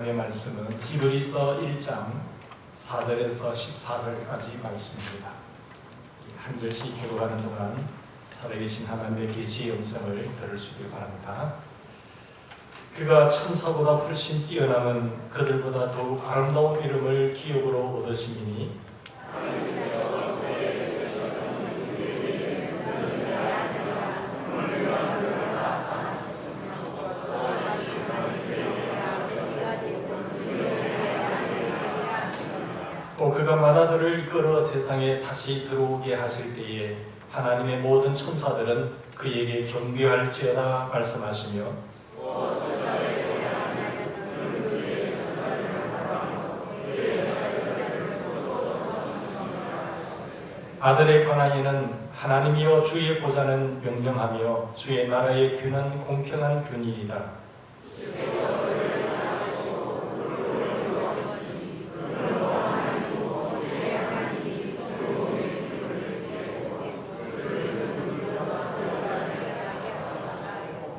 말씀은 히브리서 1장 4절에서 14절까지 말씀입니다. 한 절씩 교독하는 동안 살아계신 하나님의 계시의 음성을 들을 수 있길 바랍니다. 그가 천사보다 훨씬 뛰어남은 그들보다 더욱 아름다운 이름을 기업으로 얻으시니 또 그가 만화들을 이끌어 세상에 다시 들어오게 하실 때에 하나님의 모든 천사들은 그에게 경배할지어다 말씀하시며 아들의 권한에는 하나님이여 주의 보좌는 명령하며 주의 나라의 균은 공평한 균이이다.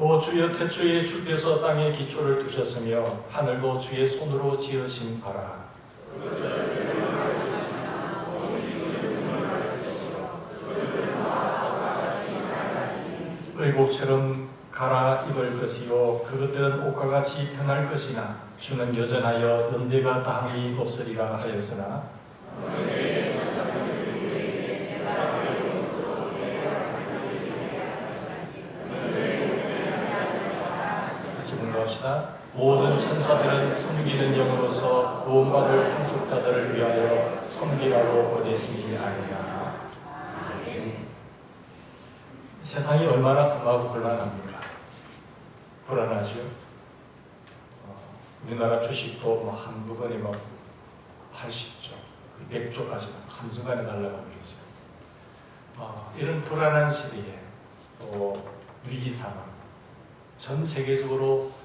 오 주여 태초에 주께서 땅에 기초를 두셨으며 하늘도 주의 손으로 지으신 바라. 의복처럼 갈아입을 것이요 그것들은 옷과 같이 편할 것이나 주는 여전하여 연대가 다함이 없으리라 하였으나 모든 천사들은 섬기는 영으로서 구원받을 상속자들을 위하여 섬기라고 보내심이 아니라. 세상이 얼마나 험하고 곤란합니까? 불안하지요? 우리나라 주식도 한 부분이 80조, 100조까지 한순간에 날아가고 계죠. 이런 불안한 시대에 또 위기 상황, 전 세계적으로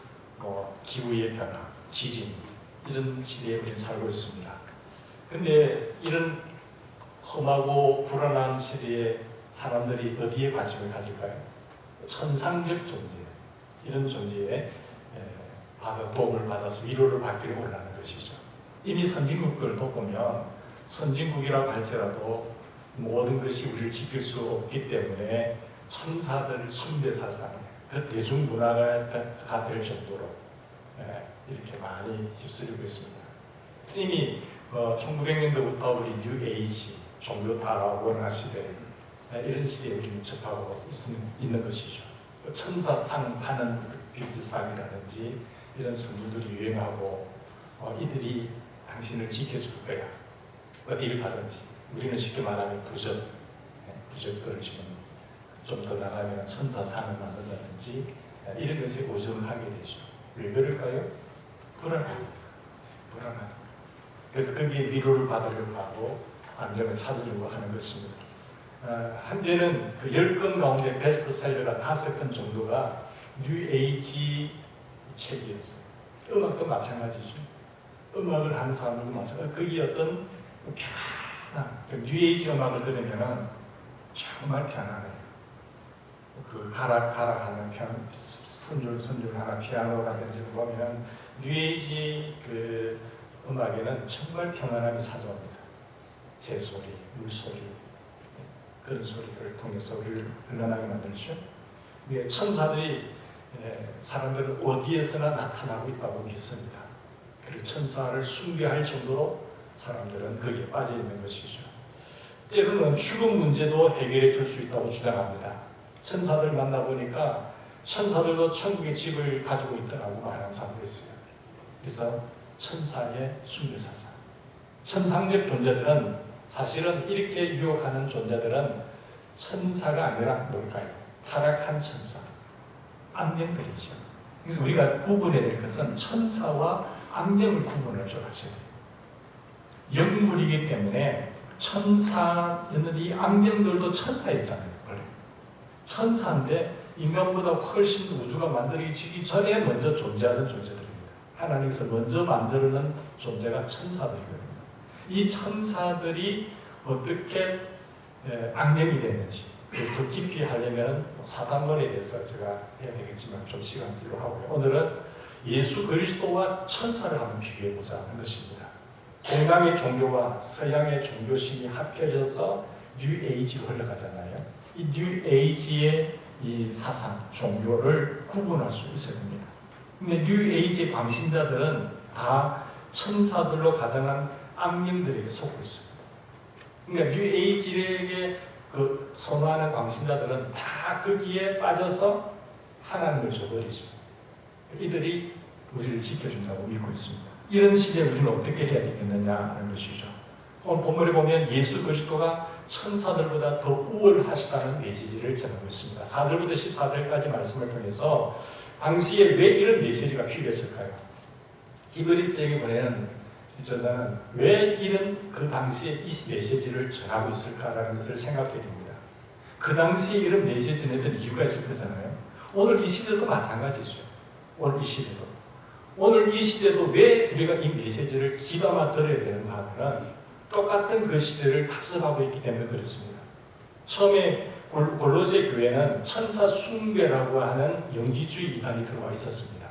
기후의 변화, 지진 이런 시대에 우리는 살고 있습니다. 근데 이런 험하고 불안한 시대에 사람들이 어디에 관심을 가질까요? 천상적 존재, 이런 존재에 도움을 받아서 위로를 받기를 원하는 것이죠. 이미 선진국들도 보면 선진국이라고 할지라도 모든 것이 우리를 지킬 수 없기 때문에 천사들 숭배사상, 그 대중문화가 될 정도로 이렇게 많이 휩쓸리고 있습니다. 이미 1900년도부터 우리 뉴 에이지, 종교 다원화 시대, 이런 시대에 우리는 접하고 있는 것이죠. 천사상 파는 뷰티상이라든지 이런 선물들이 유행하고 이들이 당신을 지켜줄 거야. 어디를 가든지. 우리는 쉽게 말하면 부적들을 지금 좀 더 나가면 천사상을 만든다든지 이런 것에 오전을 하게 되죠. 왜 그럴까요? 불안하니까. 그래서 거기에 위로를 받으려고 하고 안정을 찾으려고 하는 것입니다. 한때는 그 10권 가운데 베스트셀러가 5권 정도가 뉴에이지 책이었어요. 음악도 마찬가지죠. 음악을 하는 사람들도 마찬가지죠. 거기에 어떤 편안한 뉴에이지 음악을 들으면 정말 편안해요. 그 가락가락하는 선율하는 피아노라든지 보면 뉴에이지 그 음악에는 정말 평안함이 찾아옵니다. 새소리, 물소리, 그런 소리들을 통해서 우리를 흘러나게 만들죠. 천사들이 사람들은 어디에서나 나타나고 있다고 믿습니다. 그리고 천사를 숭배할 정도로 사람들은 거기에 빠져 있는 것이죠. 때로는 죽음 문제도 해결해 줄 수 있다고 주장합니다. 천사들 만나보니까 천사들도 천국의 집을 가지고 있더라고 말하는 사람도 있어요. 그래서 천사의 숭배사상. 천상적 존재들은 사실은 이렇게 유혹하는 존재들은 천사가 아니라 뭘까요? 타락한 천사, 악령들이죠. 그래서 우리가 구분해야 될 것은 천사와 악령을 구분을 좀 하셔야 돼요. 영물이기 때문에 천사였는데 이 악령들도 천사였잖아요. 원래 천사인데 인간보다 훨씬 우주가 만들어지기 전에 먼저 존재하는 존재들입니다. 하나님께서 먼저 만드는 존재가 천사들이거든요. 이 천사들이 어떻게 악령이 됐는지 더 깊이 하려면 사단론에 대해서 제가 해야 되겠지만 좀 시간 필요하고요. 오늘은 예수 그리스도와 천사를 한번 비교해보자 하는 것입니다. 동양의 종교와 서양의 종교심이 합해져서 뉴에이지로 흘러가잖아요. 이 뉴에이지의 이 사상, 종교를 구분할 수 있어야 됩니다. 근데 뉴에이지 광신자들은 다 천사들로 가정한 악령들에게 속고 있습니다. 그러니까 뉴에이지에게 선호하는 광신자들은 다 거기에 빠져서 하나님을 저버리죠. 이들이 우리를 지켜준다고 믿고 있습니다. 이런 시대에 우리는 어떻게 해야 되겠느냐 하는 것이죠. 오늘 본문에 보면 예수 그리스도가 천사들보다 더 우월하시다는 메시지를 전하고 있습니다. 4절부터 14절까지 말씀을 통해서 당시에 왜 이런 메시지가 필요했을까요? 히브리서에게 보내는 저자는 왜 이런 그 당시에 이 메시지를 전하고 있을까라는 것을 생각해야 됩니다. 그 당시에 이런 메시지를 전했던 이유가 있을 거잖아요. 오늘 이 시대도 마찬가지죠. 오늘 이 시대도 왜 우리가 이 메시지를 귀담아 들어야 되는가 하면 똑같은 그 시대를 답습하고 있기 때문에 그렇습니다. 처음에 골로새 교회는 천사 숭배라고 하는 영지주의 이단이 들어와 있었습니다.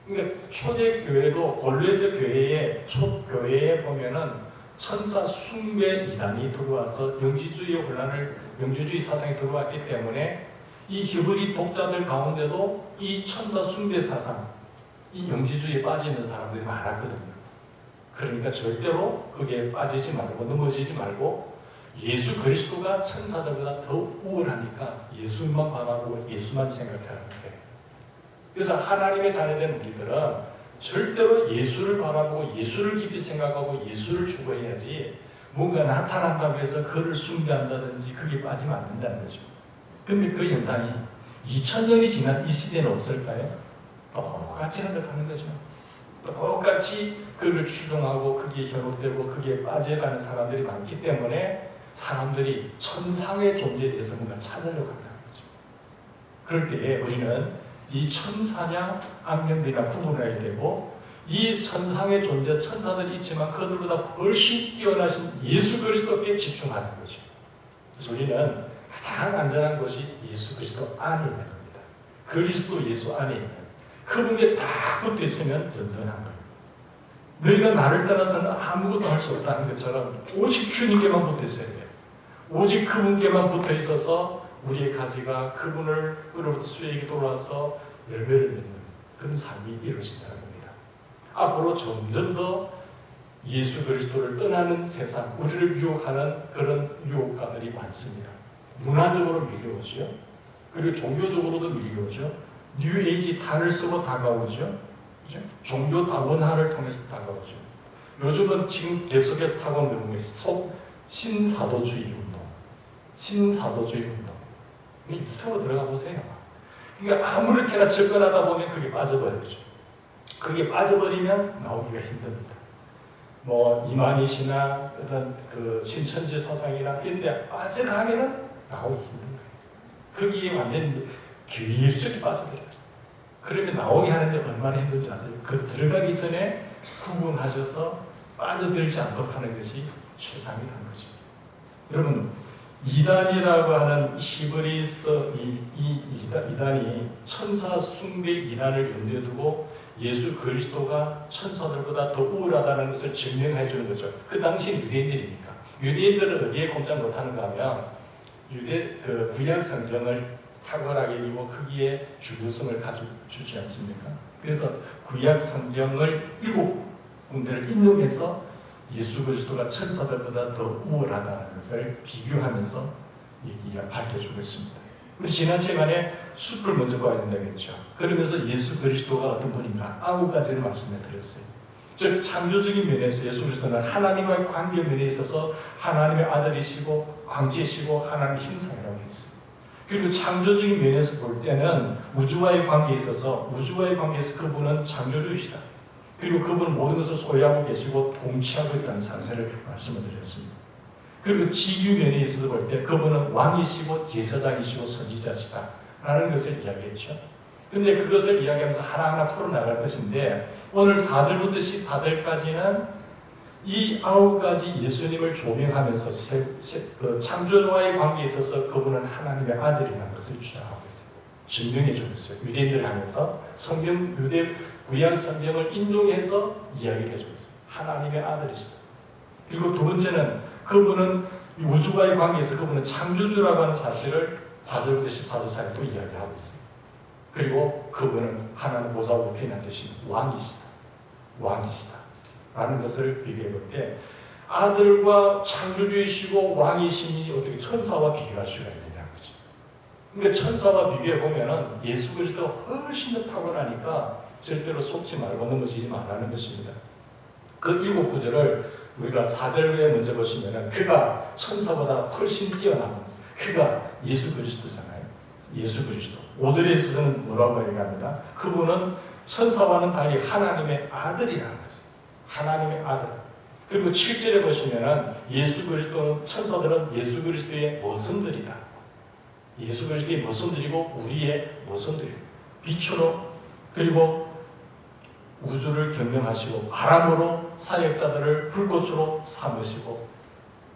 그러니까 초대 교회도 골로새 교회의 초교회에 보면은 천사 숭배 이단이 들어와서 영지주의 사상이 들어왔기 때문에 이 히브리 독자들 가운데도 이 천사 숭배 사상, 이 영지주의에 빠져 있는 사람들이 많았거든요. 그러니까 절대로 거기에 빠지지 말고 넘어지지 말고 예수 그리스도가 천사들보다 더 우월하니까 예수만 바라보고 예수만 생각하는 거예요. 그래서 하나님의 자녀된 우리들은 절대로 예수를 바라보고 예수를 깊이 생각하고 예수를 추구해야지 뭔가 나타난다고 해서 그를 숭배한다든지 그게 빠지면 안 된다는 거죠. 근데 그 현상이 2000년이 지난 이 시대는 없을까요? 똑같이 하는 거죠. 똑같이 그를 추종하고 거기에 현혹되고 거기에 빠져가는 사람들이 많기 때문에 사람들이 천상의 존재에 대해서 뭔가 찾으려고 한다는 거죠. 그럴 때에 우리는 이 천사냐 악령들이나 구분해야 되고 이 천상의 존재 천사들이 있지만 그들보다 훨씬 뛰어나신 예수 그리스도께 집중하는 거죠. 그래서 우리는 가장 안전한 것이 예수 그리스도 안에 있는 겁니다. 그리스도 예수 안에 있는 그분께 다 붙어 있으면 든든한 거예요. 너희가 나를 떠나서는 아무것도 할 수 없다는 것처럼 오직 주님께만 붙어 있어야 돼요. 오직 그분께만 붙어 있어서 우리의 가지가 그분을 끌어부터 수에게 돌아와서 열매를 맺는 그런 삶이 이루어진다는 겁니다. 앞으로 점점 더 예수 그리스도를 떠나는 세상, 우리를 유혹하는 그런 유혹가들이 많습니다. 문화적으로 밀려오죠. 그리고 종교적으로도 밀려오죠. 뉴에이지 단을 쓰고 다가오죠. 그렇죠? 종교 다원화를 통해서 다가오죠. 요즘은 지금 계속해서 다가오는 게 신사도주의 운동. 신사도주의 운동. 유튜브 들어가 보세요. 그러니까 아무렇게나 접근하다 보면 그게 빠져버리죠. 그게 빠져버리면 나오기가 힘듭니다. 뭐 이만희 씨나 어떤 그 신천지 사상이나 이런 데 빠져가면은 나오기 힘든 거예요. 거기에 완전히 깊숙이 빠져들어요. 그러면 나오게 하는데 얼마나 힘든지 아세요? 그 들어가기 전에 구분하셔서 빠져들지 않도록 하는 것이 최상이라는 거죠. 여러분, 이단이라고 하는 히브리서 이단이 천사 숭배 이단을 염두에 두고 예수 그리스도가 천사들보다 더 우월하다는 것을 증명해 주는 거죠. 그 당시 유대인들이니까. 유대인들은 어디에 꼼짝 못하는가 하면 구약 성경을 탁월하게 읽고 거기에 주도성을 가져주지 않습니까? 그래서 구약 성경을 7군데를 인용해서 예수 그리스도가 천사들보다 더 우월하다는 것을 비교하면서 밝혀주고 있습니다. 우리 지난 시간에 숲을 먼저 봐야 된다고 했죠. 그러면서 예수 그리스도가 어떤 분인가 9가지를 말씀해 드렸어요. 즉 창조적인 면에서 예수 그리스도는 하나님과의 관계 면에 있어서 하나님의 아들이시고 광채시고 하나님의 형상이라고 했어요. 그리고 창조적인 면에서 볼 때는 우주와의 관계에 있어서 그분은 창조주이시다. 그리고 그분은 모든 것을 소유하고 계시고 통치하고 있다는 사실을 말씀을 드렸습니다. 그리고 지규 면에 있어서 볼 때 그분은 왕이시고 제사장이시고 선지자시다 라는 것을 이야기했죠. 근데 그것을 이야기하면서 하나하나 풀어나갈 것인데 오늘 4절부터 14절까지는 이 9가지 예수님을 조명하면서 창조와의 관계에 있어서 그분은 하나님의 아들이라는 것을 주장하고 있어요. 증명해 주고 있어요. 유대인들 하면서 성경, 유대 구약 성경을 인용해서 이야기를 해주고 있어요. 하나님의 아들이시다. 그리고 두 번째는 그분은 우주와의 관계에서 그분은 창조주라고 하는 사실을 4절부터 14절 사이에 또 이야기하고 있어요. 그리고 그분은 하나님 보좌 우편에 앉으신 왕이시다. 왕이시다. 라는 것을 비교해 볼 때 아들과 창조주이시고 왕이시니 어떻게 천사와 비교할 수가 있느냐는 거죠. 그러니까 천사와 비교해 보면은 예수 그리스도가 훨씬 더 탁월하니까 절대로 속지 말고 넘어지지 말라는 것입니다. 그 7구절을 우리가 4절에 먼저 보시면은 그가 천사보다 훨씬 뛰어나는 그가 예수 그리스도잖아요. 예수 그리스도. 5절에서는 뭐라고 얘기합니다. 그분은 천사와는 달리 하나님의 아들이라는 거죠. 하나님의 아들. 그리고 7절에 보시면은 예수 그리스도는 천사들은 예수 그리스도의 모성들이다. 예수 그리스도의 모성들이고 우리의 모성들이고 빛으로 그리고 우주를 경영하시고 바람으로 사역자들을 불꽃으로 삼으시고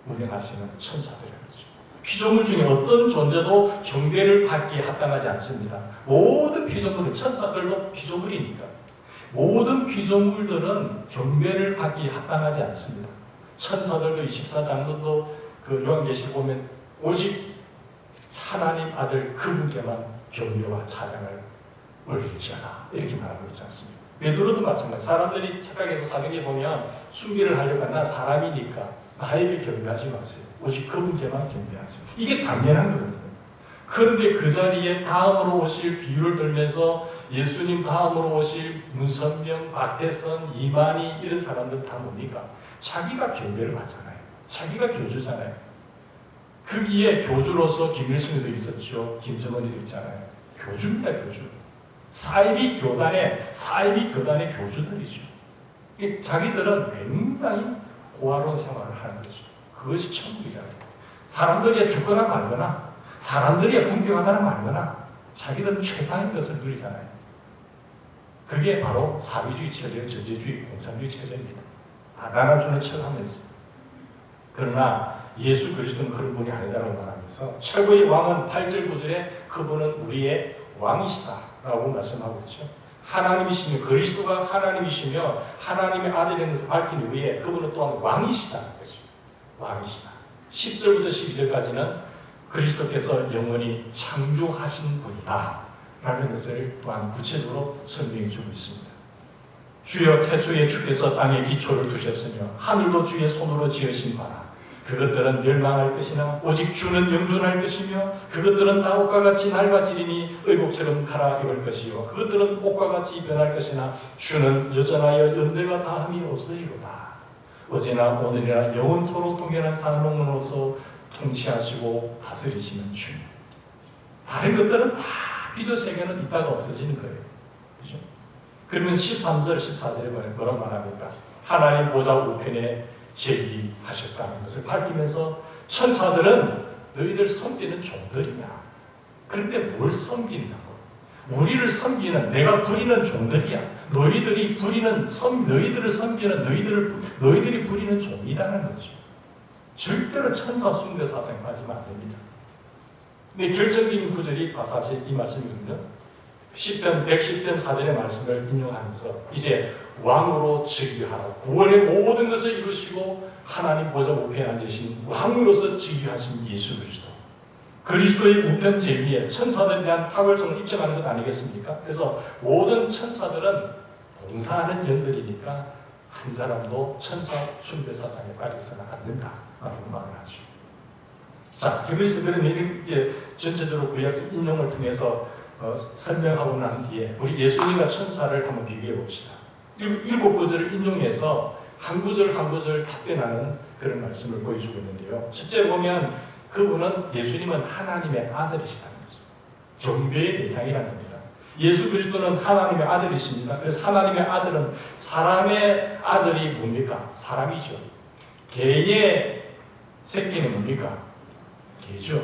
운영하시는 천사들이라는 거죠. 피조물 중에 어떤 존재도 경배를 받기에 합당하지 않습니다. 모든 피조물은 천사들도 피조물이니까 모든 피조물들은 경배를 받기에 합당하지 않습니다. 천사들도 24장로도 그 요한계시록 보면 오직 하나님 아들 그분께만 경배와 찬양을 올릴지어다 이렇게 말하고 있지 않습니까? 베드로도 마찬가지. 사람들이 착각해서 사경에 보면 숭배를 하려고 하나 사람이니까 나에게 경배하지 마세요. 오직 그분께만 경배하세요. 이게 당연한 거거든요. 그런데 그 자리에 다음으로 오실 비유를 들면서 예수님 다음으로 오실 문선명, 박태선, 이만희 이런 사람들 다 뭡니까? 자기가 경배를 받잖아요. 자기가 교주잖아요. 거기에 교주로서 김일성도 있었죠. 김정은이도 있잖아요. 교주입니다. 교주. 사이비 교단의 교주들이죠. 자기들은 굉장히 호화로운 생활을 하는 거죠. 그것이 천국이잖아요. 사람들이 죽거나 말거나 사람들이 궁경하거나 말거나 자기들은 최상의 것을 누리잖아요. 그게 바로 사회주의 체제, 전제주의, 공산주의 체제입니다. 나눠주는 척하면서. 그러나 예수 그리스도는 그런 분이 아니다라고 말하면서 최고의 왕은 8절 9절에 그분은 우리의 왕이시다 라고 말씀하고 있죠. 하나님이시며 그리스도가 하나님이시며 하나님의 아들인 것을 밝힌 이후에 그분은 또한 왕이시다는 거죠. 왕이시다. 10절부터 12절까지는 그리스도께서 영원히 창조하신 분이다 라는 것을 또한 구체적으로 설명해 주고 있습니다. 주여 태초에 주께서 땅에 기초를 두셨으며 하늘도 주의 손으로 지으신 바라. 그것들은 멸망할 것이나 오직 주는 영존할 것이며 그것들은 다 옷과 같이 낡아지리니 의복처럼 갈아입을 것이요 그것들은 옷과 같이 변할 것이나 주는 여전하여 연대가 다함이 없으리로다. 어제나 오늘이나 영원토록 동일한 상속으로서 통치하시고 다스리시는 주. 다른 것들은 다 피조세계는 있다가 없어지는 거예요. 그렇죠? 그러면서 13절 14절에 뭐라고 말합니까? 하나님 보좌 우편에 제기하셨다는 것을 밝히면서 천사들은 너희들 섬기는 종들이냐. 그런데 뭘 섬기냐고. 우리를 섬기는 내가 부리는 종들이야. 너희들이 부리는 너희들을 섬기는 너희들이 부리는 종이라는 거죠. 절대로 천사 숭배 사상에 빠지면 안 됩니다. 근데 결정적인 구절이 사실 이 말씀이거든요. 110편 4절의 말씀을 인용하면서 이제 왕으로 즉위하라. 구원의 모든 것을 이루시고 하나님 보좌 우편에 앉으신 왕으로서 즉위하신 예수 그리스도. 그리스도의 우편 제위에 천사들에 대한 탁월성을 입증하는 것 아니겠습니까? 그래서 모든 천사들은 봉사하는 영들이니까 한 사람도 천사 숭배 사상에 빠져서는 안 된다라고 말을 하죠. 자, 그래서 그러면 이제 전체적으로 구약 인용을 통해서 설명하고 난 뒤에 우리 예수님과 천사를 한번 비교해 봅시다. 7구절을 인용해서 한 구절 한 구절 답변하는 그런 말씀을 보여주고 있는데요. 실제로 보면 그분은 예수님은 하나님의 아들이시다는 거죠. 경배의 대상이라는 겁니다. 예수 그리스도는 하나님의 아들이십니다. 그래서 하나님의 아들은 사람의 아들이 뭡니까? 사람이죠. 개의 새끼는 뭡니까? 개죠.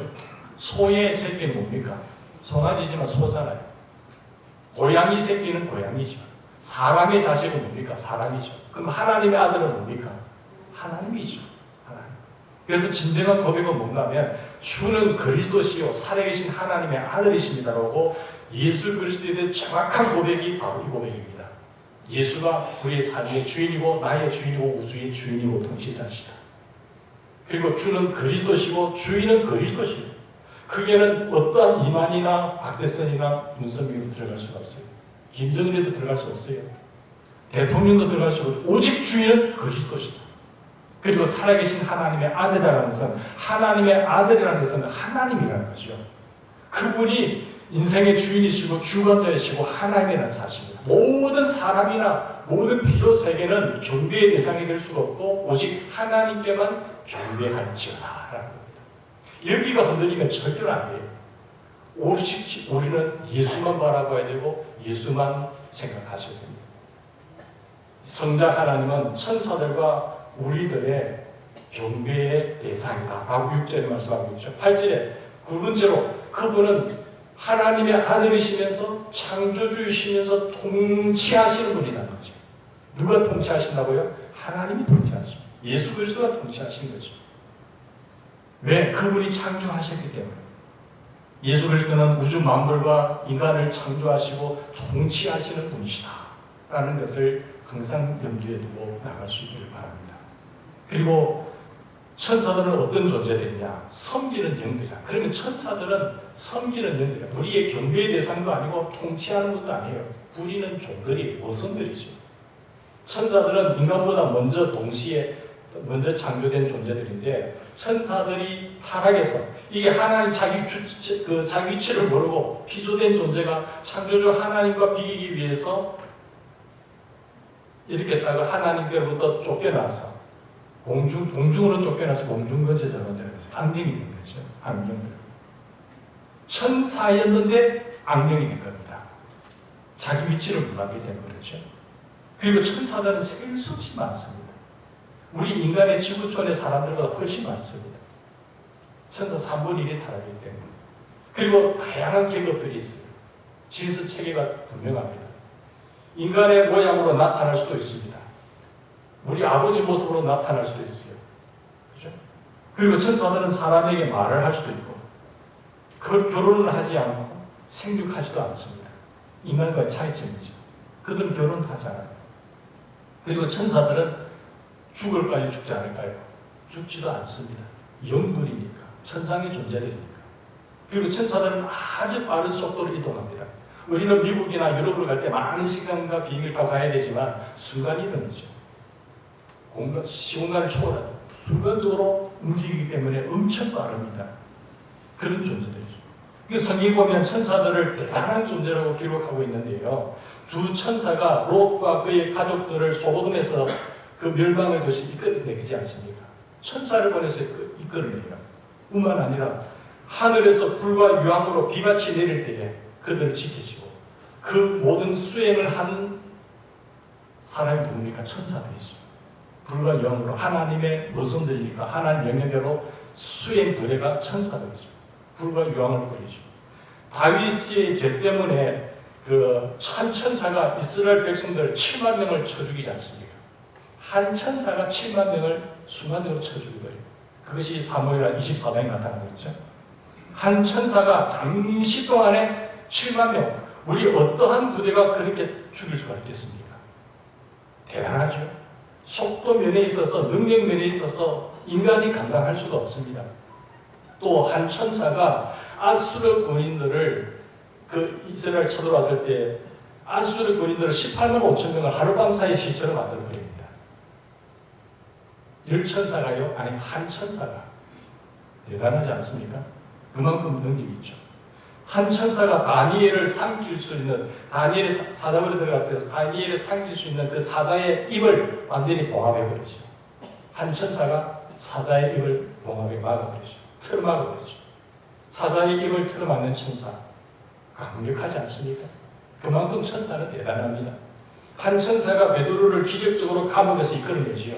소의 새끼는 뭡니까? 송아지지만 소잖아요. 고양이 새끼는 고양이죠. 사람의 자식은 뭡니까? 사람이죠. 그럼 하나님의 아들은 뭡니까? 하나님이죠. 하나님. 그래서 진정한 고백은 뭔가 하면 주는 그리스도시요 살아계신 하나님의 아들이십니다라고 예수 그리스도에 대해 정확한 고백이 바로 이 고백입니다. 예수가 우리의 삶의 주인이고 나의 주인이고 우주의 주인이고 통치자시다. 그리고 주는 그리스도시고 주인은 그리스도시고 거기에는 어떠한 이만희나 박대선이나 문선민도 들어갈 수가 없어요. 김정은에도 들어갈 수 없어요. 대통령도 들어갈 수 없고 오직 주인은 그리스도시다. 그리고 살아계신 하나님의 아들이라는 것은 하나님의 아들이라는 것은 하나님이라는 거죠. 그분이 인생의 주인이시고 주관자이시고 하나님이라는 사실입니다. 모든 사람이나 모든 피조세계는 경배의 대상이 될 수가 없고 오직 하나님께만 경배할지어다 라는 겁니다. 여기가 흔들리면 절대로 안 돼요. 오직 우리는 예수만 바라봐야 되고 예수만 생각하셔야 됩니다. 성자 하나님은 천사들과 우리들의 경배의 대상이다 라고 6절에 말씀하고 있죠. 8절에 두 번째로 그분은 하나님의 아들이시면서 창조주이시면서 통치하시는 분이라는 거죠. 누가 통치하신다고요? 하나님이 통치하십니다. 예수 그리스도가 통치하신 거죠. 왜? 그분이 창조하셨기 때문에. 예수 그리스도는 우주 만물과 인간을 창조하시고 통치하시는 분이시다 라는 것을 항상 염두에 두고 나갈 수 있기를 바랍니다. 그리고 천사들은 어떤 존재들이냐? 섬기는 영들이다. 그러면 천사들은 섬기는 영들이다. 우리의 경배의 대상도 아니고 통치하는 것도 아니에요. 부리는 종들이 모성들이죠. 천사들은 인간보다 먼저 창조된 존재들인데 천사들이 타락해서 이게 하나님 자기 위치를 모르고 피조된 존재가 창조주 하나님과 비기기 위해서 이렇게 했다가 하나님께로부터 쫓겨나서 공중으로 쫓겨나서 공중거제자로 되어서 악령이 된 거죠. 악령들. 천사였는데 악령이 된 겁니다. 자기 위치를 몰랐기 때문에 그렇죠. 그리고 천사들은 셀 수 없이 많습니다. 우리 인간의 지구촌의 사람들보다 훨씬 많습니다. 천사 3분의 1이 타락이기 때문에. 그리고 다양한 계급들이 있어요. 질서 체계가 분명합니다. 인간의 모양으로 나타날 수도 있습니다. 우리 아버지 모습으로 나타날 수도 있어요. 그렇죠? 그리고 천사들은 사람에게 말을 할 수도 있고, 결혼을 하지 않고 생육하지도 않습니다. 인간과의 차이점이죠. 그들은 결혼하지 않아요. 그리고 천사들은 죽을까요? 죽지 않을까요? 죽지도 않습니다. 영물이니까. 천상의 존재들이니까. 그리고 천사들은 아주 빠른 속도로 이동합니다. 우리는 미국이나 유럽으로 갈 때 많은 시간과 비행기를 타고 가야 되지만 순간이동이죠. 시공간을 초월하죠. 순간적으로 움직이기 때문에 엄청 빠릅니다. 그런 존재들이죠. 성경에 보면 천사들을 대단한 존재라고 기록하고 있는데요. 두 천사가 롯과 그의 가족들을 소돔에서 그 멸망의 도시 이끌어내지 않습니까? 천사를 보내서 이끌어내요. 뿐만 아니라 하늘에서 불과 유황으로 비같이 내릴 때에 그들을 지키시고 그 모든 수행을 한 사람이 누굽니까? 천사들이죠. 불과 유황으로 하나님의 모성들이니까 하나님 명령대로 수행 부대가 천사들이죠. 불과 유황을 뿌리죠. 다윗의 죄 때문에 그 한 천사가 이스라엘 백성들 7만 명을 쳐 죽이지 않습니까? 한 천사가 7만 명을 순간적으로 쳐 죽이더래요. 그것이 사무엘하 24장에 나타나고 있죠. 한 천사가 잠시 동안에 7만 명, 우리 어떠한 부대가 그렇게 죽일 수가 있겠습니까? 대단하죠. 속도 면에 있어서, 능력 면에 있어서 인간이 감당할 수가 없습니다. 또 한 천사가 아수르 군인들을 이스라엘 쳐들어왔을 때 아수르 군인들을 18만 5천 명을 하룻밤 사이 시체로 만들어버립니다. 10천사가요? 아니 한 천사가. 대단하지 않습니까? 그만큼 능력이 있죠. 한 천사가 다니엘을 삼킬 수 있는, 다니엘의 사자굴에 들어갈 때 다니엘을 삼킬 수 있는 그 사자의 입을 완전히 봉합해버리죠. 한 천사가 사자의 입을 봉합해 막아버리죠. 틀어막아버리죠. 사자의 입을 틀어막는 천사. 강력하지 않습니까? 그만큼 천사는 대단합니다. 한 천사가 베드로를 기적적으로 감옥에서 이끌어내지요.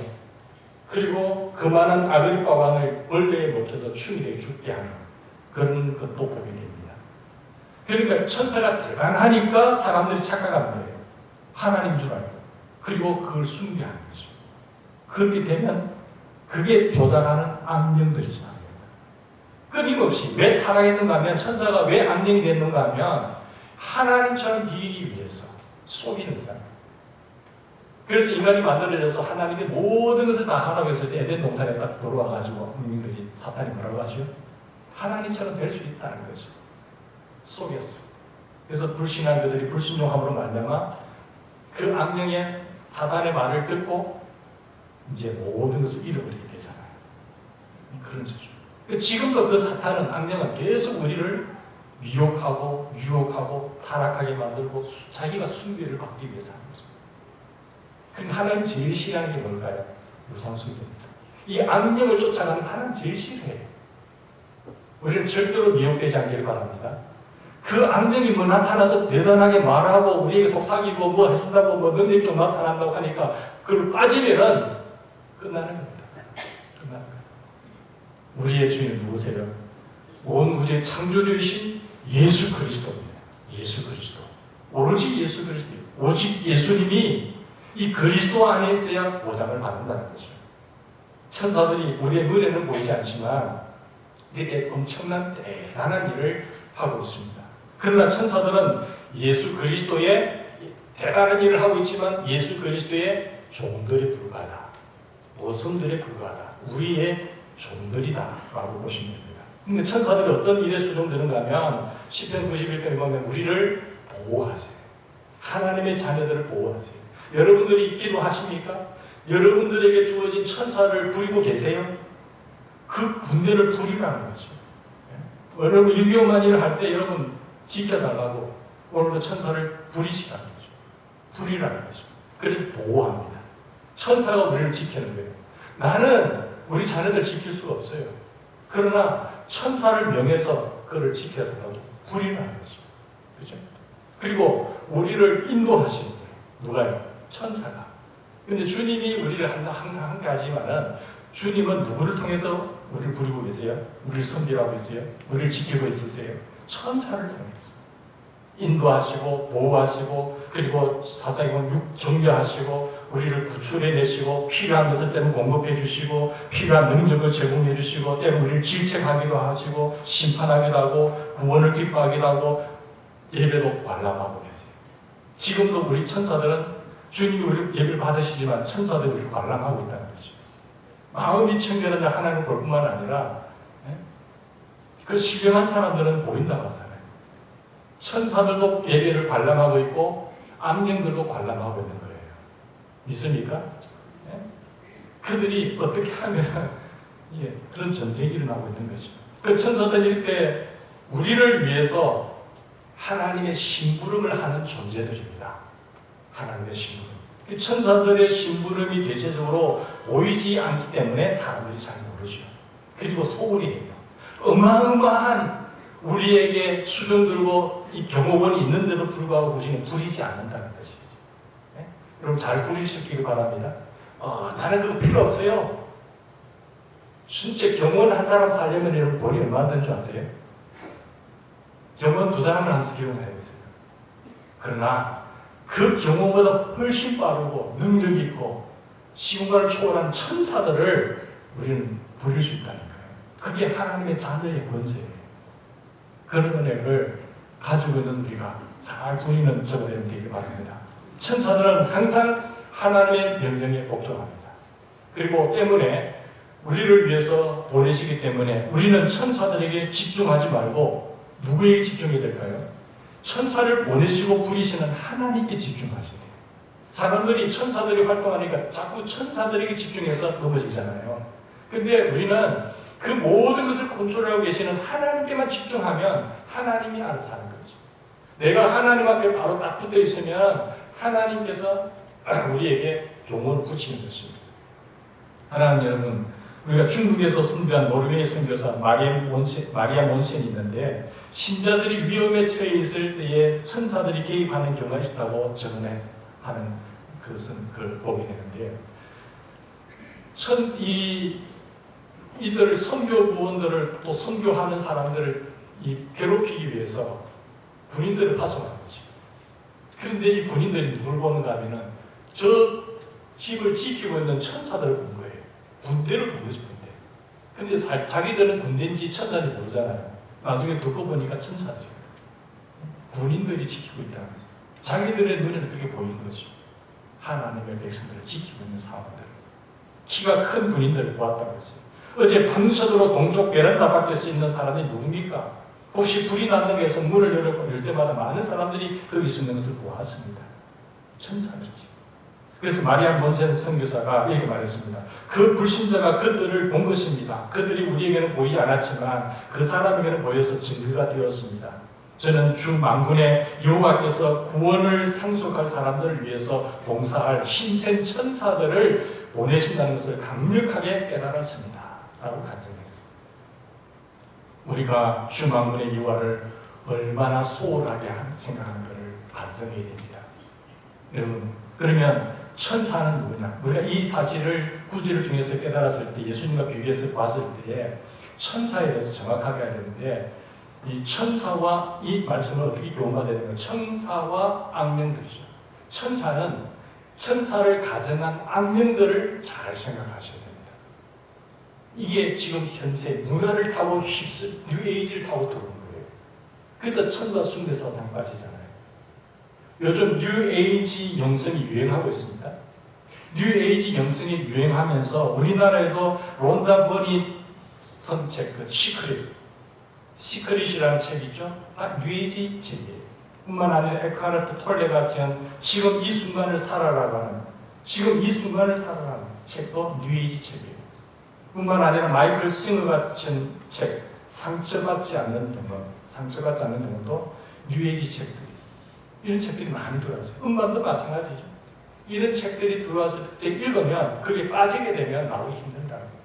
그리고 그만한 아그리파 왕을 벌레에 먹혀서 충이 죽게 하는 그런 것도 보게 됩니다. 그러니까 천사가 대단하니까 사람들이 착각하는 거예요. 하나님 줄 알고. 그리고 그걸 숭배하는 거죠. 그렇게 되면 그게 조작하는 악령들이죠. 끊임없이 왜 타락했는가 하면 천사가 왜 악령이 됐는가 하면 하나님처럼 비기 위해서 속이는 거잖아요. 그래서 인간이 만들어져서 하나님이 모든 것을 다 하라고 했을 때 에덴 동산에 딱 들어와가지고 국민들이 사탄이 뭐라고 하죠? 하나님처럼 될 수 있다는 거죠. 속였어요. 그래서 불신한 그들이 불순종함으로 말미암아 그 악령의 사단의 말을 듣고 이제 모든 것을 잃어버리게 되잖아요. 그런 거죠. 지금도 그 사탄은, 악령은 계속 우리를 미혹하고 유혹하고 타락하게 만들고 자기가 숭배를 받기 위해서 하는 거죠. 그럼 하나님 제일 싫어하는 게 뭘까요? 우상숭배입니다. 이 악령을 쫓아가는 하나님 제일 싫어해요. 우리는 절대로 미혹되지 않길 바랍니다. 그 악령이 뭐 나타나서 대단하게 말하고 우리에게 속삭이고 뭐 해준다고 뭐 능력이 좀 나타난다고 하니까 그걸 빠지면은 끝나는 겁니다. 끝나는 거예요. 우리의 주인 누구세요? 온 우주의 창조주이신 예수 그리스도입니다. 예수 그리스도. 오로지 예수 그리스도. 오직 예수님이 이 그리스도 안에 있어야 보장을 받는다는 거죠. 천사들이 우리의 눈에는 보이지 않지만 이렇게 엄청난 대단한 일을 하고 있습니다. 그러나 천사들은 예수 그리스도의 대단한 일을 하고 있지만 예수 그리스도의 종들에 불과하다. 모성들에 불과하다. 우리의 종들이다 라고 보시면 됩니다. 근데 천사들이 어떤 일에 수종되는가 하면 시편 91편에 보면 우리를 보호하세요. 하나님의 자녀들을 보호하세요. 여러분들이 기도하십니까? 여러분들에게 주어진 천사를 부리고 계세요? 그 군대를 부리라는 거죠. 여러분 6.25만 일을 할 때 여러분 지켜달라고 오늘도 천사를 부리시라는 거죠. 부리라는 거죠. 그래서 보호합니다. 천사가 우리를 지키는 거예요. 나는 우리 자녀들 지킬 수가 없어요. 그러나 천사를 명해서 그를 지켜달라고 부리라는 거죠. 그죠? 그리고 우리를 인도하시는 거예요. 누가요? 천사가. 근데 주님이 우리를 항상 함께 하지만은 주님은 누구를 통해서 우리를 부리고 계세요? 우리를 섬기라고 있어요? 우리를 지키고 있으세요? 천사를 통해서 인도하시고 보호하시고 그리고 사상에 보면 경배하시고 우리를 구출해내시고 필요한 것을 때는 공급해 주시고 필요한 능력을 제공해 주시고 때는 우리를 질책하기도 하시고 심판하기도 하고 구원을 기뻐하기도 하고 예배도 관람하고 계세요. 지금도 우리 천사들은 주님이 우리 예배를 받으시지만 천사들이 우리를 관람하고 있다는 거죠. 마음이 청결한 자 하나님을 볼 뿐만 아니라 그 신령한 사람들은 보인다고 하잖아요. 천사들도 예배를 관람하고 있고 악령들도 관람하고 있는 거예요. 믿습니까? 그들이 어떻게 하면 그런 전쟁이 일어나고 있는 거죠. 그 천사들이 이렇게 우리를 위해서 하나님의 심부름을 하는 존재들입니다. 하나님의 심부름. 그 천사들의 심부름이 대체적으로 보이지 않기 때문에 사람들이 잘 모르죠. 그리고 소홀히해요. 어마어마한 우리에게 수정 들고 이 경호원이 있는데도 불구하고 우리는 부리지 않는다는 것이죠. 네? 여러분 잘 부리시길 바랍니다. 나는 그거 필요 없어요. 진짜 경호원 한 사람 살려면 여러분 돈이 얼마나 드는 줄 아세요? 경호원 두 사람을 한 기용해야겠어요. 그러나 그 경호보다 훨씬 빠르고 능력 있고 시공간을 초월한 천사들을 우리는 부릴 수 있다는 거예요. 그게 하나님의 자녀의 권세예요. 그런 은혜를 가지고 있는 우리가 잘 부리는 저가 되길 바랍니다. 천사들은 항상 하나님의 명령에 복종합니다. 그리고 때문에 우리를 위해서 보내시기 때문에 우리는 천사들에게 집중하지 말고 누구에게 집중해야 될까요? 천사를 보내시고 부리시는 하나님께 집중하셔야 돼요. 사람들이 천사들이 활동하니까 자꾸 천사들에게 집중해서 넘어지잖아요. 근데 우리는 그 모든 것을 컨트롤하고 계시는 하나님께만 집중하면 하나님이 알아서 하는 거죠. 내가 하나님 앞에 바로 딱 붙어 있으면 하나님께서 우리에게 경호를 붙이는 것입니다. 하나님 여러분, 우리가 중국에서 선교한 노르웨이 선교사 마리아 몬센이 있는데 신자들이 위험에 처해 있을 때에 천사들이 개입하는 경우가 있다고 전하는 그걸 보게 되는데요. 이들 선교 부원들을 또 선교하는 사람들을 괴롭히기 위해서 군인들을 파송하는 거죠. 그런데 이 군인들이 누굴 보는가 하면은 저 집을 지키고 있는 천사들을 보는 거예요. 군대를 보는 거죠, 군대. 근데 자기들은 군대인지 천사인지 모르잖아요. 나중에 듣고 보니까 천사들이에요. 군인들이 지키고 있다는 거죠. 자기들의 눈에는 그렇게 보이는 거죠. 하나님의 백성들을 지키고 있는 상황들. 키가 큰 군인들을 보았다고 했어요. 어제 밤새도록 동쪽 베란다 밖에서 있는 사람이 누굽니까? 혹시 불이 났는 데서 문을 열 때마다 많은 사람들이 거기 있는 것을 보았습니다. 천사들이죠. 그래서 마리안 본센 선교사가 이렇게 말했습니다. 그 불신자가 그들을 본 것입니다. 그들이 우리에게는 보이지 않았지만 그 사람에게는 보여서 증거가 되었습니다. 저는 주 만군의 여호와께서 구원을 상속할 사람들을 위해서 봉사할 힘센 천사들을 보내신다는 것을 강력하게 깨달았습니다. 라고 간증했습니다. 우리가 주 만군의 여호와를 얼마나 소홀하게 생각하는가를 반성해야 됩니다. 여러분, 그러면 천사는 누구냐? 우리가 이 사실을 구절을 통해서 깨달았을 때, 예수님과 비교해서 봤을 때에 천사에 대해서 정확하게 알아야 되는데, 이 천사와 이 말씀을 어떻게 교훈가 되냐면 천사와 악령들이죠. 천사는 천사를 가정한 악령들을 잘 생각하셔야 됩니다. 이게 지금 현세 문화를 타고 뉴에이지를 타고 들어온 거예요. 그래서 천사 숭배 사상 빠지잖아요. 요즘 뉴에이지 영성이 유행하고 있습니다. 뉴에이지 영성이 유행하면서 우리나라에도 론다 버니 선책, 그 시크릿이라는 책이죠. 다 뉴에이지 책이에요. 뿐만 아니라 에카르트 톨레가 지은 지금 이 순간을 살아라고 하는, 지금 이 순간을 살아라는 책도 뉴에이지 책이에요. 뿐만 아니라 마이클 싱어가 지은 책, 상처받지 않는 영혼도 뉴에이지 책들이에요. 이런 책들이 많이 들어왔어요. 음반도 마찬가지죠. 이런 책들이 들어와서 읽으면 그게 빠지게 되면 나오기 힘든다는 거예요.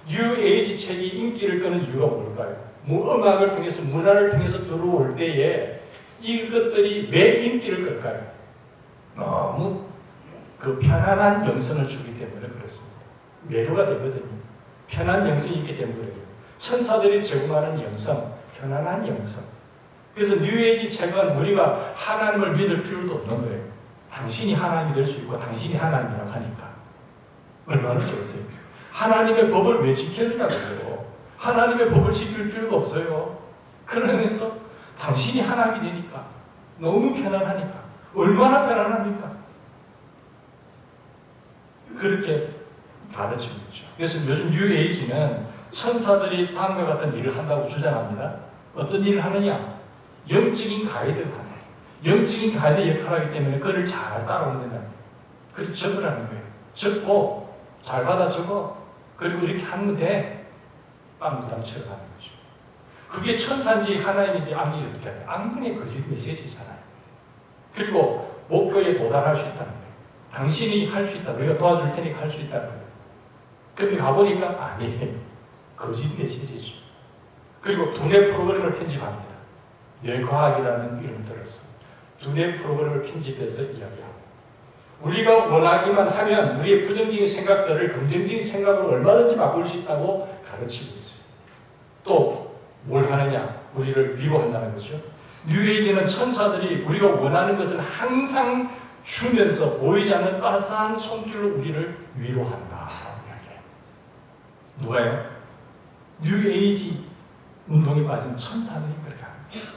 뉴에이지 책이 인기를 끄는 이유가 뭘까요? 음악을 통해서, 문화를 통해서 들어올 때에 이것들이 왜 인기를 끌까요? 너무 그 편안한 영성을 주기 때문에 그렇습니다. 매료가 되거든요. 편한 영성이 있기 때문에 그래요. 천사들이 제공하는 영성, 편안한 영성. 그래서 뉴에이지 책은 우리가 하나님을 믿을 필요도 없는 거예요. 당신이 하나님이 될 수 있고 당신이 하나님이라고 하니까. 얼마나 좋으세요? 하나님의 법을 왜 지키느냐고요. 하나님의 법을 지킬 필요가 없어요. 그러면서 당신이 하나님이 되니까, 너무 편안하니까, 얼마나 편안합니까? 그렇게 가르치고 있죠. 그래서 요즘 뉴에이지는 천사들이 다음과 같은 일을 한다고 주장합니다. 어떤 일을 하느냐? 영적인 가이드를 하는 거예요. 영적인 가이드 역할을 하기 때문에 그를 잘 따라오면 된다는 거예요. 그래서 적으라는 거예요. 적고 잘 받아 적어. 그리고 이렇게 하면 돼. 빵부담 쳐가는 거죠. 그게 천사인지 하나님인지 악령이 어떻게 하냐? 악령의 거짓 메시지잖아요. 그리고 목표에 도달할 수 있다는 거예요. 당신이 할 수 있다. 우리가 도와줄 테니까 할 수 있다는 거예요. 근데 가보니까 아니에요. 거짓 메시지죠. 그리고 두뇌 프로그램을 편집합니다. 뇌과학이라는 이름 들었어요. 두뇌 프로그램을 편집해서 이야기하고, 우리가 원하기만 하면 우리의 부정적인 생각들을 긍정적인 생각으로 얼마든지 바꿀 수 있다고 가르치고 있어요. 또 뭘 하느냐? 우리를 위로한다는 거죠. 뉴에이지는 천사들이 우리가 원하는 것을 항상 주면서 보이지 않는 따스한 손길로 우리를 위로한다. 누가요? 뉴에이지 운동에 빠진 천사들이 그렇게 합니다.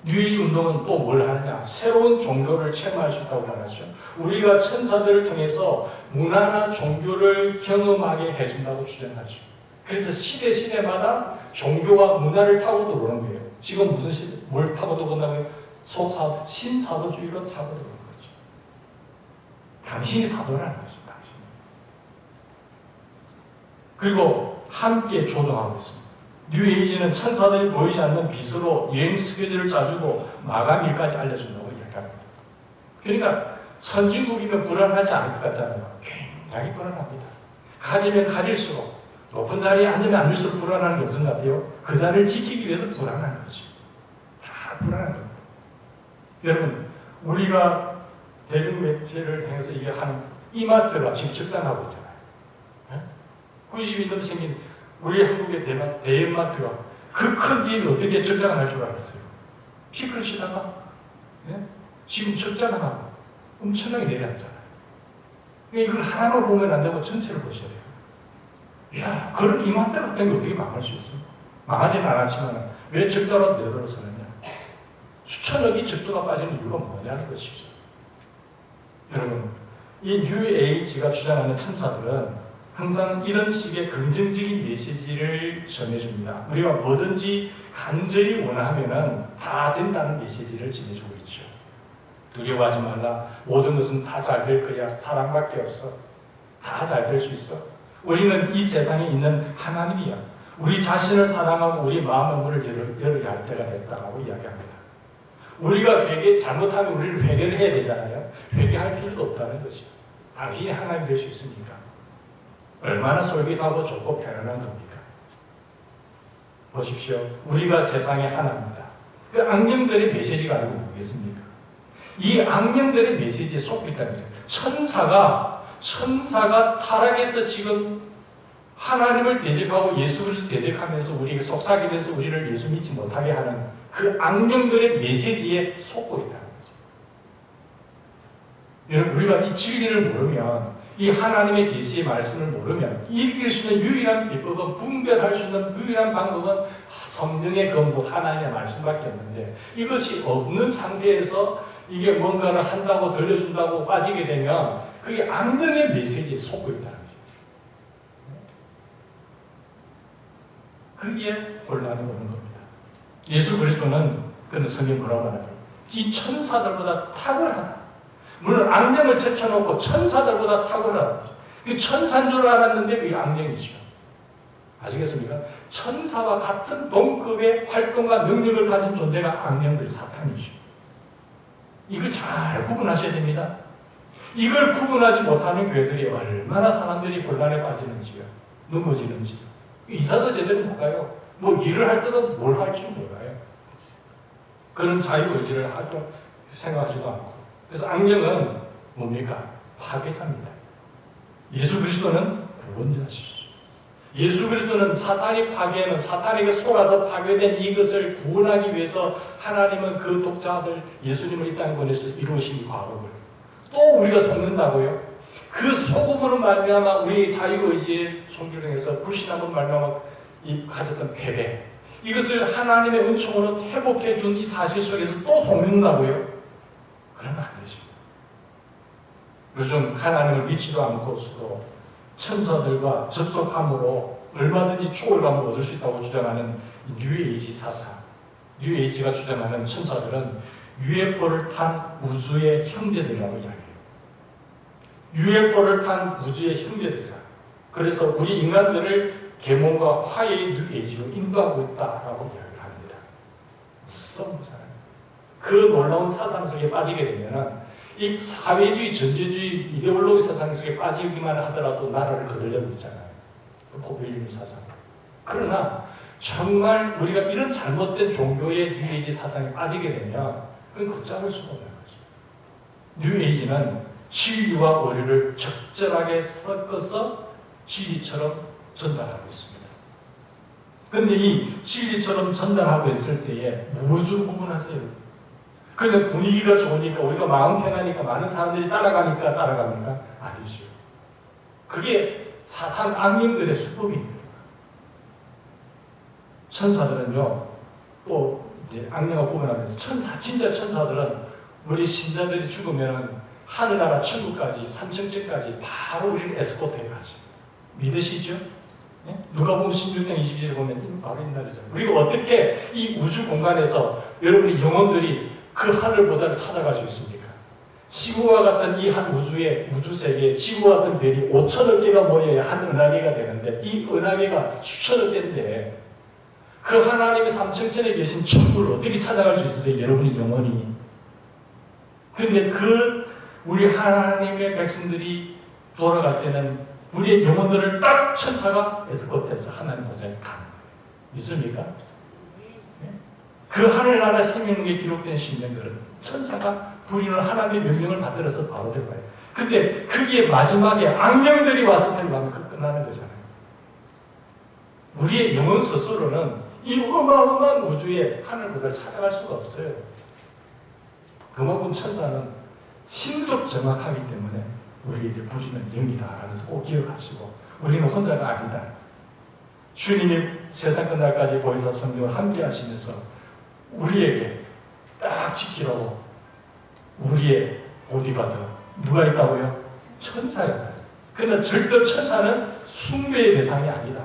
뉴에이지 운동은 또 뭘 하느냐? 새로운 종교를 체험할 수 있다고 말하죠. 우리가 천사들을 통해서 문화나 종교를 경험하게 해준다고 주장하죠. 그래서 시대마다 종교와 문화를 타고 들어오는 거예요. 지금 무슨 시대, 뭘 타고 들어온다고요? 신사도주의로 타고 들어오는 거죠. 당신이 사도라는 거죠. 당신. 그리고 함께 조종하고 있습니다. 뉴에이지는 천사들이 보이지 않는 빛으로 여행 스케줄을 짜주고 마감일까지 알려준다고 이야기합니다. 그러니까 선진국이면 불안하지 않을 것 같잖아요. 굉장히 불안합니다. 가지면 가질수록, 높은 자리에 앉으면 앉을수록 불안한 게 없은 것 같아요. 그 자리를 지키기 위해서 불안한 거죠. 다 불안한 겁니다. 여러분, 우리가 대중매체를 통해서 이게 하는 이마트가 지금 적단하고 있잖아요. 90년 생긴 우리 한국의 대형마트가 그 크기를 어떻게 적장을 할 줄 알았어요? 피클 시다가 지금 적장을 하고 엄청나게 내려앉잖아요. 이걸 하나만 보면 안 되고 전체를 보셔야 돼요. 이야, 그런 이마트 같은 게 어떻게 망할 수 있어요? 망하지는 않았지만 왜 적자로 내버렸었느냐? 수천억이 적도가 빠지는 이유가 뭐냐는 것이죠. 여러분, 이 뉴에이지가 주장하는 천사들은 항상 이런 식의 긍정적인 메시지를 전해줍니다. 우리가 뭐든지 간절히 원하면은 다 된다는 메시지를 전해주고 있죠. 두려워하지 말라. 모든 것은 다 잘 될 거야. 사랑밖에 없어. 다 잘 될 수 있어. 우리는 이 세상에 있는 하나님이야. 우리 자신을 사랑하고 우리 마음의 문을 열어야 할 때가 됐다고 이야기합니다. 우리가 잘못하면 우리는 회개를 해야 되잖아요. 회개할 필요도 없다는 거죠. 당신이 하나님 될 수 있으니까. 얼마나 솔깃하고 좋고 편안한 겁니까? 보십시오. 우리가 세상의 하나입니다. 그 악령들의 메시지가 아니고 뭐겠습니까? 이 악령들의 메시지에 속고 있다는 거죠. 천사가 타락해서 지금 하나님을 대적하고 예수를 대적하면서 우리에게 속삭이면서 우리를 예수 믿지 못하게 하는 그 악령들의 메시지에 속고 있다는 거죠. 여러분, 우리가 이 진리를 모르면, 이 하나님의 계시의 말씀을 모르면 이길 수 있는 유일한 비법은, 분별할 수 있는 유일한 방법은 성령의 검도 하나님의 말씀밖에 없는데, 이것이 없는 상태에서 이게 뭔가를 한다고 들려준다고 빠지게 되면 그게 악령의 메시지에 속고 있다는 거죠. 그게 혼란이 오는 겁니다. 예수 그리스도는 그런 성경 뭐라고 말하죠? 이 천사들보다 탁월하다. 물론 악령을 제쳐놓고 천사들보다 탁월하다. 그 천사인 줄 알았는데 그게 악령이죠. 아시겠습니까? 천사와 같은 동급의 활동과 능력을 가진 존재가 악령들, 사탄이죠. 이걸 잘 구분하셔야 됩니다. 이걸 구분하지 못하는 교회들이 얼마나 사람들이 혼란에 빠지는지요. 넘어지는지요. 이사도 제대로 못 가요. 뭐 일을 할 때도 뭘 할지 몰라요. 그런 자유의지를 생각하지도 않고. 그래서 악령은 뭡니까? 파괴자입니다. 예수 그리스도는 구원자시죠. 예수 그리스도는 사탄이 파괴하는, 사탄에게 속아서 파괴된 이것을 구원하기 위해서 하나님은 그 독자들 예수님을 이 땅에 보내서 이루신 이 과업을 또 우리가 속는다고요? 그 속음으로 말미암아 우리의 자유의지의 손길에서 불신함으로 말미암아 가졌던 패배, 이것을 하나님의 은총으로 회복해 준 이 사실 속에서 또 속는다고요? 그러면 안 되죠. 요즘 하나님을 믿지도 않고서도 천사들과 접속함으로 얼마든지 초월감을 얻을 수 있다고 주장하는 뉴에이지 사상, 뉴에이지가 주장하는 천사들은 UFO를 탄 우주의 형제들이라고 이야기해요. UFO를 탄 우주의 형제들이라. 그래서 우리 인간들을 계몽과 화해의 뉴에이지로 인도하고 있다라고 이야기를 합니다. 무섭잖아요. 그 놀라운 사상 속에 빠지게 되면 이 사회주의, 전제주의, 이데올로기 사상 속에 빠지기만 하더라도 나라를 거들려고 있잖아요. 포퓰리즘 사상. 그러나 정말 우리가 이런 잘못된 종교의 뉴에이지 사상에 빠지게 되면 그건 걷잡을 수가 없는 거죠. 뉴에이지는 진리와 오류를 적절하게 섞어서 진리처럼 전달하고 있습니다. 그런데 이 진리처럼 전달하고 있을 때에 무엇으로 구분하세요? 그러니까 분위기가 좋으니까, 우리가 마음 편하니까 많은 사람들이 따라갑니까? 아니죠. 그게 사탄 악령들의 수법입니다. 천사들은요, 또 이제 악령과 구분하면서 진짜 천사들은 우리 신자들이 죽으면 하늘나라 천국까지, 삼층천까지 바로 우리를 에스코트해 가지. 믿으시죠? 네? 누가복음 16장 22절에 보면 바로 이 날이죠. 우리가 어떻게 이 우주 공간에서 여러분의 영혼들이 그 하늘보다를 찾아갈 수 있습니까? 지구와 같은 이 한 우주의 우주세계에 지구와 같은 별이 5천억 개가 모여야 한 은하계가 되는데, 이 은하계가 수천억 개인데 그 하나님의 삼층천에 계신 천국을 어떻게 찾아갈 수 있으세요? 여러분의 영혼이. 근데 우리 하나님의 백성들이 돌아갈 때는 우리의 영혼들을 딱 천사가 에스코트해서 하나님 보좌에 가는 거예요. 믿습니까? 그 하늘나라 생명록에 기록된 신령들은 천사가 부리는 하나님의 명령을 받들어서 바로 될 거예요. 근데 그게 마지막에 악령들이 와서 데려가면 그 끝나는 거잖아요. 우리의 영혼 스스로는 이 어마어마한 우주의 하늘보다를 찾아갈 수가 없어요. 그만큼 천사는 신속 정확하기 때문에 우리에게 부리는 영이다 하면서 꼭 기억하시고, 우리는 혼자가 아니다. 주님이 세상 끝날까지 보혜사 성령을 함께 하시면서 우리에게 딱 지키라고 우리의 보디가드 누가 있다고요? 천사가 있다. 그러나 절대 천사는 숭배의 대상이 아니다.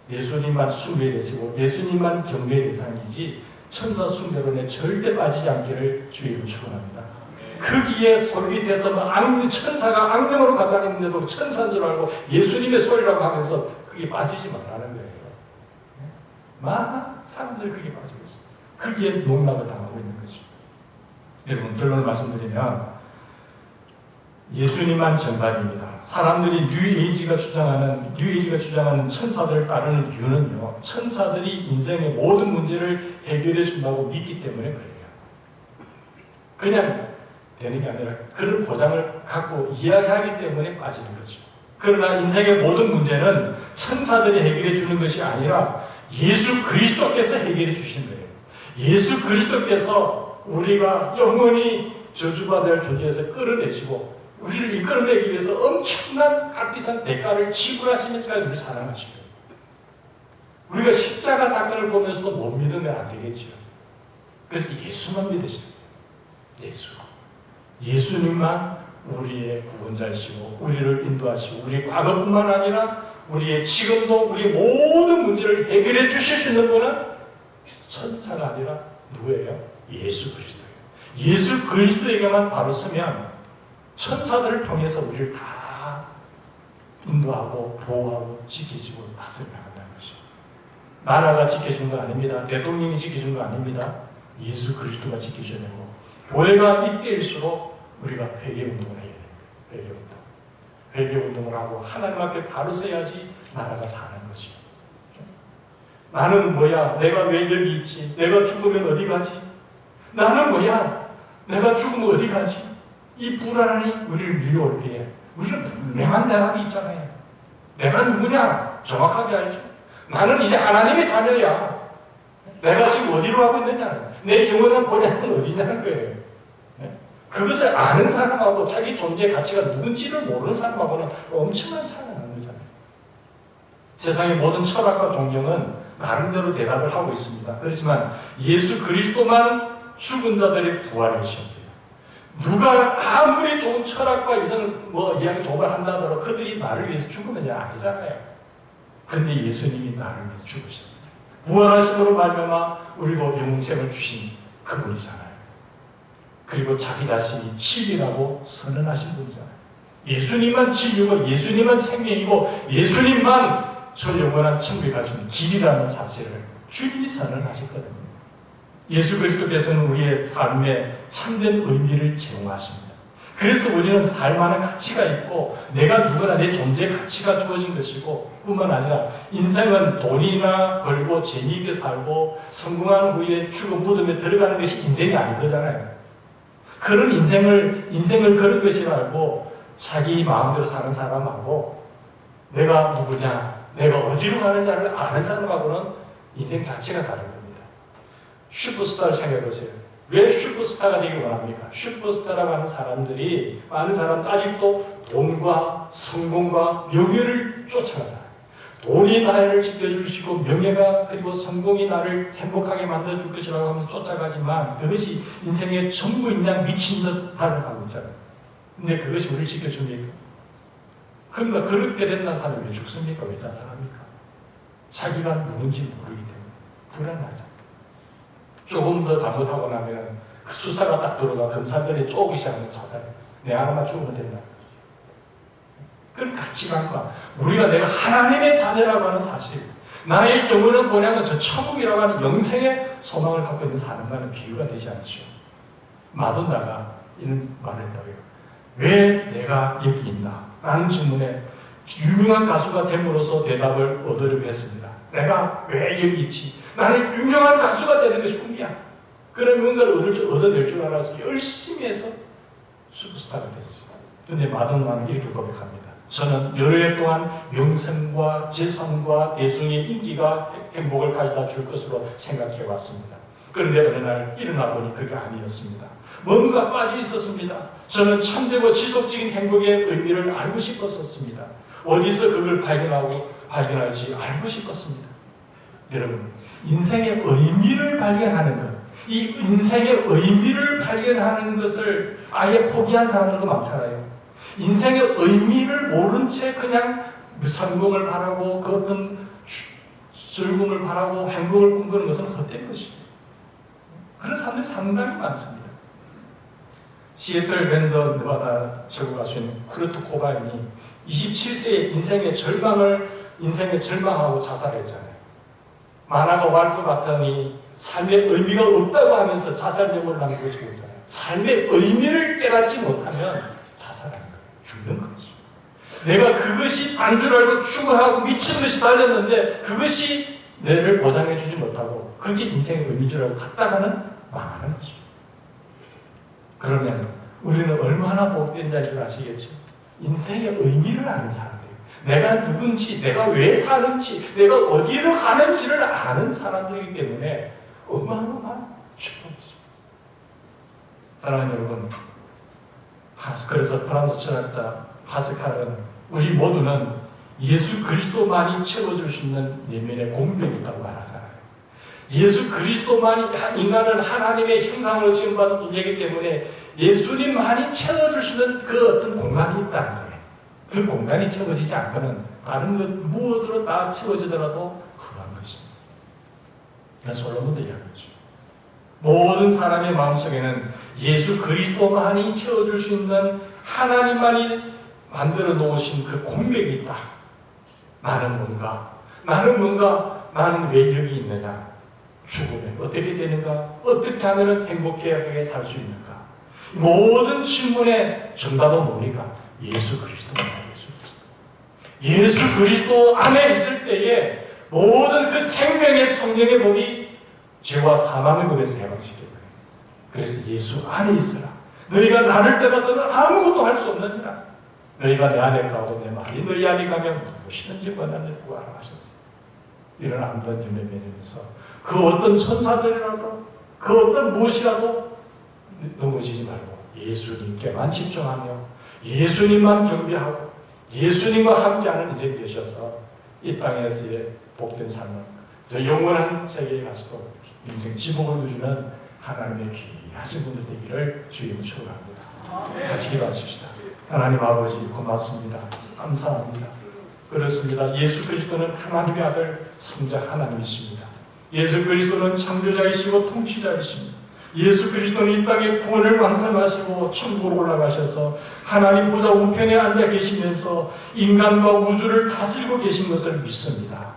예수님만 숭배의 대상이고 예수님만 경배의 대상이지 천사 숭배론에 절대 빠지지 않기를 주의로 축원합니다. 거기에 솔깃해서 천사가 악령으로 가다니는데도 천사인 줄 알고 예수님의 소리라고 하면서 그게 빠지지 말라는 거예요. 많은 사람들이 그게 빠지고 있어요. 거기에 농락을 당하고 있는 거죠. 여러분 결론을 말씀드리면 예수님만 정답입니다. 사람들이 뉴에이지가 주장하는 천사들을 따르는 이유는요, 천사들이 인생의 모든 문제를 해결해 준다고 믿기 때문에 그래요. 그냥 되는 게 아니라 그런 보장을 갖고 이야기하기 때문에 빠지는 거죠. 그러나 인생의 모든 문제는 천사들이 해결해 주는 것이 아니라 예수 그리스도께서 해결해 주신 거예요. 예수 그리스도께서 우리가 영원히 저주받을 존재에서 끌어내시고 우리를 이끌어내기 위해서 엄청난 값비싼 대가를 지불하시면서 우리를 사랑하시고, 우리가 십자가 사건을 보면서도 못 믿으면 안 되겠지요. 그래서 예수만 믿으시는 거예요. 예수님만 우리의 구원자이시고 우리를 인도하시고 우리의 과거뿐만 아니라 우리의 지금도 우리의 모든 문제를 해결해 주실 수 있는 분은 천사가 아니라 누구예요? 예수 그리스도예요. 예수 그리스도에게만 바로 서면 천사들을 통해서 우리를 다 인도하고 보호하고 지키시고 다스려 나간다는 것이죠. 나라가 지켜준 거 아닙니다. 대통령이 지켜준 거 아닙니다. 예수 그리스도가 지켜줘야 되고 교회가 이때일수록 우리가 회개운동을 해야 됩니다. 회개운동을 하고 하나님 앞에 바로 서야지 나라가 사는 것이죠. 나는 뭐야? 내가 왜 여기 있지? 내가 죽으면 어디 가지? 나는 뭐야? 내가 죽으면 어디 가지? 이 불안이 우리를 밀려올 때에 우리는 분명한 대답이 있잖아요. 내가 누구냐? 정확하게 알죠. 나는 이제 하나님의 자녀야. 내가 지금 어디로 가고 있느냐? 내 영원한 본향은 어디냐는 거예요. 그것을 아는 사람하고 자기 존재 가치가 누군지를 모르는 사람하고는 엄청난 차이가 나는 거잖아요. 세상의 모든 철학과 종교는 나름대로 대답을 하고 있습니다. 그렇지만 예수 그리스도만 죽은 자들의 부활이셨어요. 누가 아무리 좋은 철학과 이성을 이야기 조발 한다 하더라도 그들이 나를 위해서 죽으면 아니잖아요. 근데 예수님이 나를 위해서 죽으셨어요. 부활하심으로 말미암아 우리도 영생을 주신 그분이잖아요. 그리고 자기 자신이 진리라고 선언하신 분이잖아요. 예수님만 진리고 예수님만 생명이고 예수님만 저 영원한 천국에 갈 수 있는 길이라는 사실을 주님이 선언하셨거든요. 예수 그리스도께서는 우리의 삶에 참된 의미를 제공하십니다. 그래서 우리는 살만한 가치가 있고 내가 누구나 내 존재 가치가 주어진 것이고 뿐만 아니라 인생은 돈이나 벌고 재미있게 살고 성공한 후에 죽어 무덤에 들어가는 것이 인생이 아닌 거잖아요. 그런 인생을 그런 것이라 알고 자기 마음대로 사는 사람하고 내가 누구냐, 내가 어디로 가느냐를 아는 사람하고는 인생 자체가 다른 겁니다. 슈퍼스타를 생각해보세요. 왜 슈퍼스타가 되길 원합니까? 슈퍼스타라고 하는 사람들이, 많은 사람들 아직도 돈과 성공과 명예를 쫓아가잖아요. 돈이 나를 지켜주시고 명예가 그리고 성공이 나를 행복하게 만들어줄 것이라고 하면서 쫓아가지만 그것이 인생의 전부인 양 미친 듯 달려가고 있잖아요. 근데 그것이 우리를 지켜줍니까? 그러니까 그렇게 된다는 사람이 왜 죽습니까? 왜 자살합니까? 자기가 누군지 모르기 때문에 불안하잖아요. 조금 더 잘못하고 나면 그 수사가 딱 들어가 검사들이 쪼기 시작하면 자살해요. 내 하나만 죽으면 된다. 그런 가치관과 우리가 내가 하나님의 자녀라고 하는 사실, 나의 영원한 본향은 저 천국이라고 하는 영생의 소망을 갖고 있는 사람과는 비교가 되지 않죠. 마돈나가 이런 말을 했다고요. 왜 내가 여기 있나? 라는 질문에 유명한 가수가 됨으로써 대답을 얻으려고 했습니다. 내가 왜 여기 있지? 나는 유명한 가수가 되는 것이 꿈이야. 그런 뭔가를 얻어낼 줄 알아서 열심히 해서 슈퍼스타가 됐어요. 그런데 마돈나는 이렇게 고백합니다. 저는 여러 해 동안 명성과 재산과 대중의 인기가 행복을 가져다 줄 것으로 생각해 왔습니다. 그런데 어느 날 일어나 보니 그게 아니었습니다. 뭔가 빠져 있었습니다. 저는 참되고 지속적인 행복의 의미를 알고 싶었습니다. 어디서 그걸 발견할지 알고 싶었습니다. 여러분, 인생의 의미를 발견하는 것, 이 인생의 의미를 발견하는 것을 아예 포기한 사람들도 많잖아요. 인생의 의미를 모른 채 그냥 성공을 바라고 그 어떤 즐거움을 바라고 행복을 꿈꾸는 것은 헛된 것이에요. 그런 사람들이 상당히 많습니다. 시애틀 밴드 네바다 최고 가수인 쿠르트 코바인이 27세에 인생의 절망하고 자살했잖아요. 만화가 왈프 바턴이 삶의 의미가 없다고 하면서 자살 예고를 남기고 죽었잖아요. 삶의 의미를 깨닫지 못하면 자살하는 거예요. 죽는 거죠. 내가 그것이 단 줄 알고 추구하고 미친 듯이 달렸는데 그것이 내를 보장해 주지 못하고 그게 인생의 의미인 줄 알고 갔다가는 망하는 거죠. 그러면 우리는 얼마나 복된 자인 줄 아시겠죠? 인생의 의미를 아는 사람들이에요. 내가 누군지, 내가 왜 사는지, 내가 어디로 가는지를 아는 사람들이기 때문에 어마어마한 축복이죠. 사랑하는 여러분, 그래서 프랑스 철학자 파스칼은 우리 모두는 예수 그리스도만이 채워줄 수 있는 내면의 공백이 있다고 말하잖아요. 예수 그리스도만이, 인간은 하나님의 형상으로 지음받은 존재이기 때문에 예수님만이 채워줄 수 있는 그 어떤 공간이 있다는 거예요. 그 공간이 채워지지 않고는 다른 것 무엇으로 다 채워지더라도 흠한 것입니다. 솔로몬도 이야기하죠. 모든 사람의 마음속에는 예수 그리스도만이 채워줄 수 있는 하나님만이 만들어 놓으신 그 공백이 있다. 나는 왜 여기 있느냐? 죽으면 어떻게 되는가? 어떻게 하면 행복하게 살 수 있는가? 모든 질문의 정답은 뭡니까? 예수 그리스도입니다. 예수 그리스도 안에 있을 때에 모든 그 생명의 성령의 복이 죄와 사망의 법에서 해방시켜요. 그래서 예수 안에 있으라. 너희가 나를 떠나서는 아무것도 할 수 없느니라. 너희가 내 안에 가고 내 말이 너희 안에 가면 무엇이든지 원하는 구하라 하셨어요. 이런 아름다운 열매 맺으면서 그 어떤 천사들이라도 그 어떤 무엇이라도 넘어지지 말고 예수님께만 집중하며 예수님만 경배하고 예수님과 함께하는 인생 되셔서 이 땅에서의 복된 삶을 저 영원한 세계에 가서도 인생 지복을 누리는 하나님의 귀하신 분들 되기를 주님으로 축원합니다. 같이 기도하십시다. 하나님 아버지 고맙습니다. 감사합니다. 그렇습니다. 예수 그리스도는 하나님의 아들 성자 하나님이십니다. 예수 그리스도는 창조자이시고 통치자이십니다. 예수 그리스도는 이 땅에 구원을 완성하시고 천국으로 올라가셔서 하나님 보좌 우편에 앉아 계시면서 인간과 우주를 다스리고 계신 것을 믿습니다.